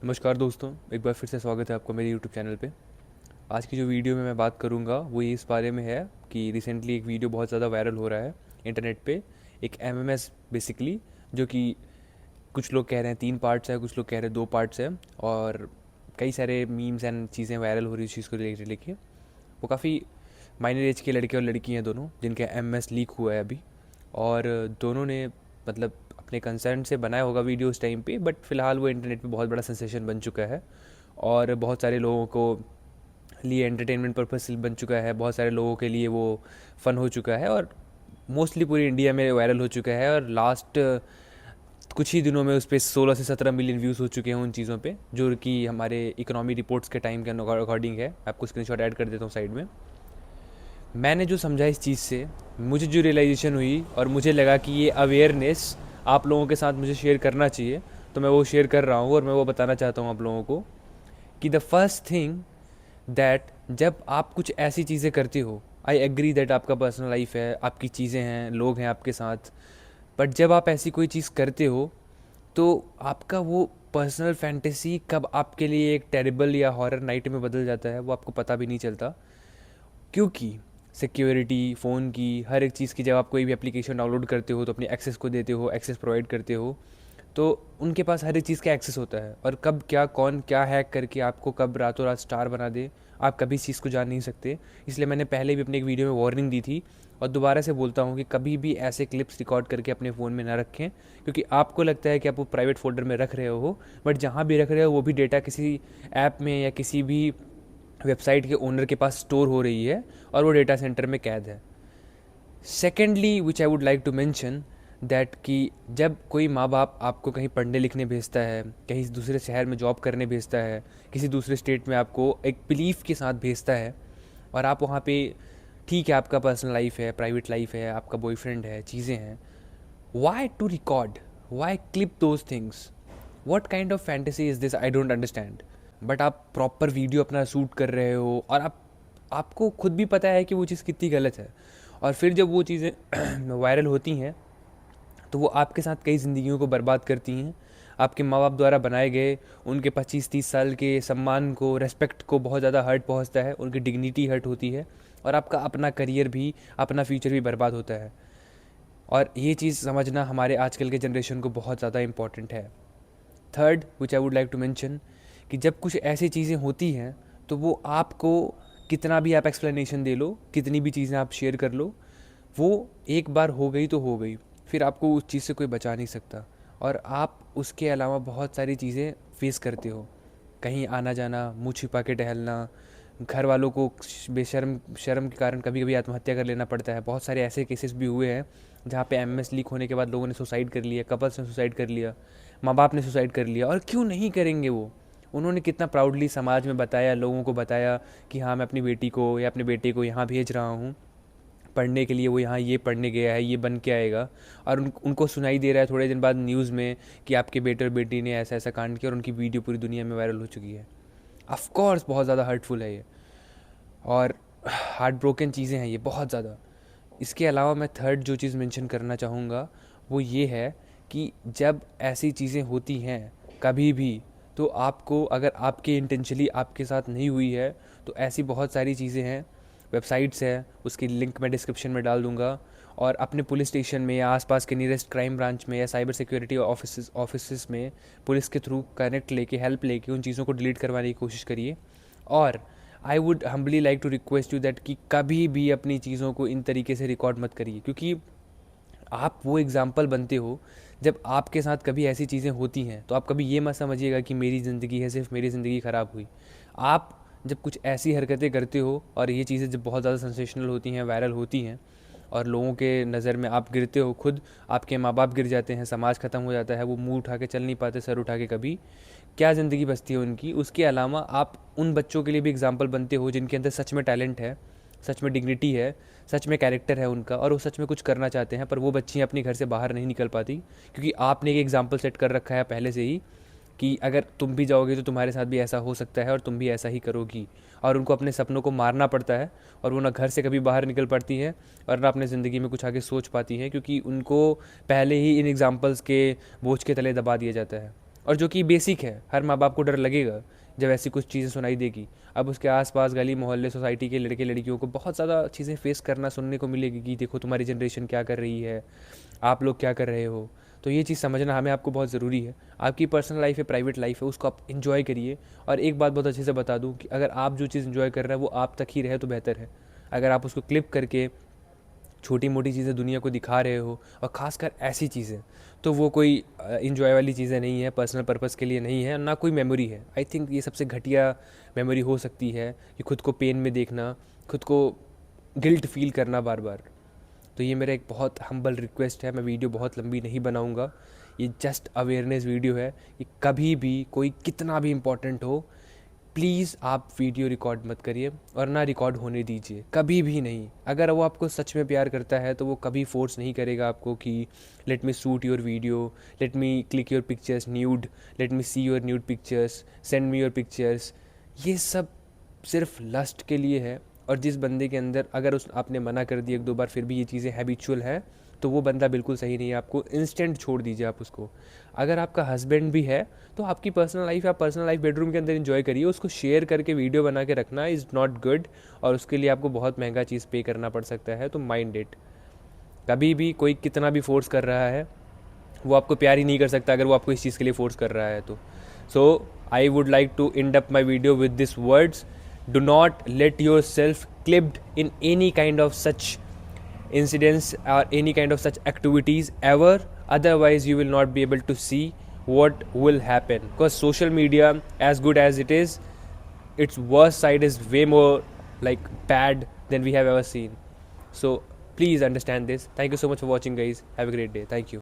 नमस्कार दोस्तों, एक बार फिर से स्वागत है आपका मेरे यूट्यूब चैनल पे। आज की जो वीडियो में मैं बात करूँगा वो ये इस बारे में है कि रिसेंटली एक वीडियो बहुत ज़्यादा वायरल हो रहा है इंटरनेट पे। एक एमएमएस बेसिकली, जो कि कुछ लोग कह रहे हैं 3 पार्ट्स है, कुछ लोग कह रहे हैं 2 पार्ट्स है, और कई सारे मीम्स एंड चीज़ें वायरल हो रही है उस चीज़ को लेके। वो काफ़ी माइनर एज के लड़के और लड़की हैं दोनों, जिनके एमएस लीक हुआ है अभी। और दोनों ने मतलब अपने कंसर्न से बनाया होगा वीडियो उस टाइम पे, बट फिलहाल वो इंटरनेट पे बहुत बड़ा सेंसेशन बन चुका है और बहुत सारे लोगों को लिए एंटरटेनमेंट पर्पस बन चुका है, बहुत सारे लोगों के लिए वो फ़न हो चुका है और मोस्टली पूरी इंडिया में वायरल हो चुका है। और लास्ट कुछ ही दिनों में उस पर 16 से 17 मिलियन व्यूज़ हो चुके हैं उन चीज़ों पे, जो कि हमारे इकोनॉमी रिपोर्ट्स के टाइम के अकॉर्डिंग है। आपको स्क्रीनशॉट ऐड कर देता हूँ साइड में। मैंने जो समझा इस चीज़ से, मुझे जो रियलाइजेशन हुई और मुझे लगा कि ये अवेयरनेस आप लोगों के साथ मुझे शेयर करना चाहिए, तो मैं वो शेयर कर रहा हूँ और मैं वो बताना चाहता हूँ आप लोगों को कि द फर्स्ट थिंग दैट जब आप कुछ ऐसी चीज़ें करते हो, आई एग्री दैट आपका पर्सनल लाइफ है, आपकी चीज़ें हैं, लोग हैं आपके साथ, बट जब आप ऐसी कोई चीज़ करते हो तो आपका वो पर्सनल फैंटेसी कब आपके लिए एक टेरिबल या हॉरर नाइट में बदल जाता है वो आपको पता भी नहीं चलता। क्योंकि सिक्योरिटी फ़ोन की हर एक चीज़ की, जब आप कोई भी एप्लीकेशन डाउनलोड करते हो तो अपने एक्सेस को देते हो, एक्सेस प्रोवाइड करते हो, तो उनके पास हर एक चीज़ का एक्सेस होता है। और कब क्या कौन क्या हैक करके आपको कब रातों रात स्टार बना दे, आप कभी इस चीज़ को जान नहीं सकते। इसलिए मैंने पहले भी अपने एक वीडियो में वार्निंग दी थी और दोबारा से बोलता हूँ कि कभी भी ऐसे क्लिप्स रिकॉर्ड करके अपने फ़ोन में ना रखें, क्योंकि आपको लगता है कि आप वो प्राइवेट फोल्डर में रख रहे हो, बट जहाँ भी रख रहे हो वो भी डेटा किसी ऐप में या किसी भी वेबसाइट के ओनर के पास स्टोर हो रही है और वो डेटा सेंटर में कैद है। Secondly which I would like to mention that कि जब कोई माँ बाप आपको कहीं पढ़ने लिखने भेजता है, कहीं दूसरे शहर में जॉब करने भेजता है, किसी दूसरे स्टेट में आपको एक बिलीफ के साथ भेजता है, और आप वहाँ पे, ठीक है आपका पर्सनल लाइफ है, प्राइवेट लाइफ है, आपका बॉयफ्रेंड है, चीज़ें हैं, why to record, why clip those things, what kind of fantasy is this, I don't understand. But आप प्रॉपर वीडियो अपना शूट कर रहे हो और आपको खुद भी पता है कि वो चीज़ कितनी गलत है, और फिर जब वो चीज़ें वायरल होती हैं तो वो आपके साथ कई ज़िंदगियों को बर्बाद करती हैं। आपके माँ बाप द्वारा बनाए गए उनके 25-30 साल के सम्मान को, रेस्पेक्ट को बहुत ज़्यादा हर्ट पहुंचता है, उनकी डिग्निटी हर्ट होती है, और आपका अपना करियर भी, अपना फ्यूचर भी बर्बाद होता है। और ये चीज़ समझना हमारे आजकल के जनरेशन को बहुत ज़्यादा इंपॉर्टेंट है। Third which I would like to mention, कि जब कुछ ऐसी चीज़ें होती हैं तो वो आपको, कितना भी आप एक्सप्लेनेशन दे लो, कितनी भी चीज़ें आप शेयर कर लो, वो एक बार हो गई तो हो गई, फिर आपको उस चीज़ से कोई बचा नहीं सकता। और आप उसके अलावा बहुत सारी चीज़ें फेस करते हो, कहीं आना जाना, मुँह छिपा के टहलना, घर वालों को बेशर्म शर्म के कारण कभी कभी आत्महत्या कर लेना पड़ता है। बहुत सारे ऐसे केसेस भी हुए हैं जहाँ पे एमएस लीक होने के बाद लोगों ने सुसाइड कर लिया, कपल्स ने सुसाइड कर लिया, माँ बाप ने सुसाइड कर लिया। और क्यों नहीं करेंगे वो, उन्होंने कितना प्राउडली समाज में बताया, लोगों को बताया कि हाँ मैं अपनी बेटी को या अपने बेटे को यहाँ भेज रहा हूँ पढ़ने के लिए, वो यहाँ ये पढ़ने गया है, ये बन के आएगा। और उनको सुनाई दे रहा है थोड़े दिन बाद न्यूज़ में कि आपके बेटे और बेटी ने ऐसा ऐसा कांड किया, और उनकी वीडियो पूरी दुनिया में वायरल हो चुकी है। ऑफ कोर्स बहुत ज़्यादा हर्टफुल है ये, और हार्ट ब्रोकन चीज़ें हैं ये बहुत ज़्यादा। इसके अलावा मैं थर्ड जो चीज़ मेंशन करना चाहूँगा वो ये है कि जब ऐसी चीज़ें होती हैं कभी भी, तो आपको, अगर आपके इंटेंशनली आपके साथ नहीं हुई है, तो ऐसी बहुत सारी चीज़ें हैं, वेबसाइट्स है, उसकी लिंक मैं डिस्क्रिप्शन में डाल दूँगा। और अपने पुलिस स्टेशन में या आसपास के नियरेस्ट क्राइम ब्रांच में या साइबर सिक्योरिटी ऑफिस में पुलिस के थ्रू कनेक्ट लेके, हेल्प लेके उन चीज़ों को डिलीट करवाने की कोशिश करिए। और I would humbly like to request you that कि कभी भी अपनी चीज़ों को इन तरीके से रिकॉर्ड मत करिए, क्योंकि आप वो एग्ज़ाम्पल बनते हो। जब आपके साथ कभी ऐसी चीज़ें होती हैं तो आप कभी ये मत समझिएगा कि मेरी ज़िंदगी है, सिर्फ मेरी ज़िंदगी ख़राब हुई। आप जब कुछ ऐसी हरकतें करते हो और ये चीज़ें जब बहुत ज़्यादा सेंसेशनल होती हैं, वायरल होती हैं, और लोगों के नज़र में आप गिरते हो, खुद आपके माँ बाप गिर जाते हैं, समाज ख़त्म हो जाता है, वो मुंह उठा के चल नहीं पाते सर उठा के, कभी क्या ज़िंदगी बचती है उनकी। उसके अलावा आप उन बच्चों के लिए भी एग्ज़ाम्पल बनते हो जिनके अंदर सच में टैलेंट है, सच में डिग्निटी है, सच में कैरेक्टर है उनका, और वो सच में कुछ करना चाहते हैं, पर वो बच्चियाँ अपने घर से बाहर नहीं निकल पाती, क्योंकि आपने एक एग्ज़ाम्पल सेट कर रखा है पहले से ही कि अगर तुम भी जाओगे तो तुम्हारे साथ भी ऐसा हो सकता है और तुम भी ऐसा ही करोगी। और उनको अपने सपनों को मारना पड़ता है, और वो ना घर से कभी बाहर निकल पाती है और ना अपने ज़िंदगी में कुछ आगे सोच पाती हैं, क्योंकि उनको पहले ही इन एग्ज़ाम्पल्स के बोझ के तले दबा दिया जाता है। और जो कि बेसिक है, हर माँ बाप को डर लगेगा जब ऐसी कुछ चीज़ें सुनाई देगी। अब उसके आसपास गली मोहल्ले सोसाइटी के लड़के लड़कियों को बहुत ज़्यादा चीज़ें फेस करना सुनने को मिलेगी कि देखो तुम्हारी जनरेशन क्या कर रही है, आप लोग क्या कर रहे हो। तो ये चीज़ समझना हमें आपको बहुत ज़रूरी है। आपकी पर्सनल लाइफ है, प्राइवेट लाइफ है, उसको आप इन्जॉय करिए। और एक बात बहुत अच्छे से बता दूँ कि अगर आप जो चीज़ इन्जॉय कर रहे हैं वो आप तक ही रहे तो बेहतर है। अगर आप उसको क्लिप करके छोटी मोटी चीज़ें दुनिया को दिखा रहे हो, और ख़ासकर ऐसी चीज़ें, तो वो कोई इन्जॉय वाली चीज़ें नहीं है, पर्सनल पर्पज़ के लिए नहीं है, ना कोई मेमोरी है। आई थिंक ये सबसे घटिया मेमोरी हो सकती है कि खुद को पेन में देखना, खुद को गिल्ट फील करना बार बार। तो ये मेरा एक बहुत हम्बल रिक्वेस्ट है। मैं वीडियो बहुत लंबी नहीं बनाऊंगा, ये जस्ट अवेयरनेस वीडियो है कि कभी भी कोई कितना भी इम्पोर्टेंट हो, प्लीज़ आप वीडियो रिकॉर्ड मत करिए और ना रिकॉर्ड होने दीजिए, कभी भी नहीं। अगर वो आपको सच में प्यार करता है तो वो कभी फोर्स नहीं करेगा आपको कि let me shoot your video, let me click your pictures nude, let me see your nude pictures, send me your pictures. ये सब सिर्फ लस्ट के लिए है। और जिस बंदे के अंदर अगर उस आपने मना कर दिया एक दो बार फिर भी ये चीज़ें हैबिचुअल हैं, तो वो बंदा बिल्कुल सही नहीं है। आपको इंस्टेंट छोड़ दीजिए आप उसको। अगर आपका हस्बैंड भी है तो आपकी पर्सनल लाइफ, आप पर्सनल लाइफ बेडरूम के अंदर इन्जॉय करिए, उसको शेयर करके वीडियो बना के रखना इज़ नॉट गुड, और उसके लिए आपको बहुत महंगा चीज़ पे करना पड़ सकता है। तो माइंड इट। कभी भी कोई कितना भी फोर्स कर रहा है, वो आपको प्यार ही नहीं कर सकता अगर वो आपको इस चीज़ के लिए फोर्स कर रहा है तो। So I would like to end up my video with this words: do not let yourself clipped in any kind of such incidents or any kind of such activities ever, otherwise you will not be able to see what will happen, because social media, as good as it is, its worst side is way more like bad than we have ever seen. So please understand this. Thank you so much for watching, guys. Have a great day. Thank you.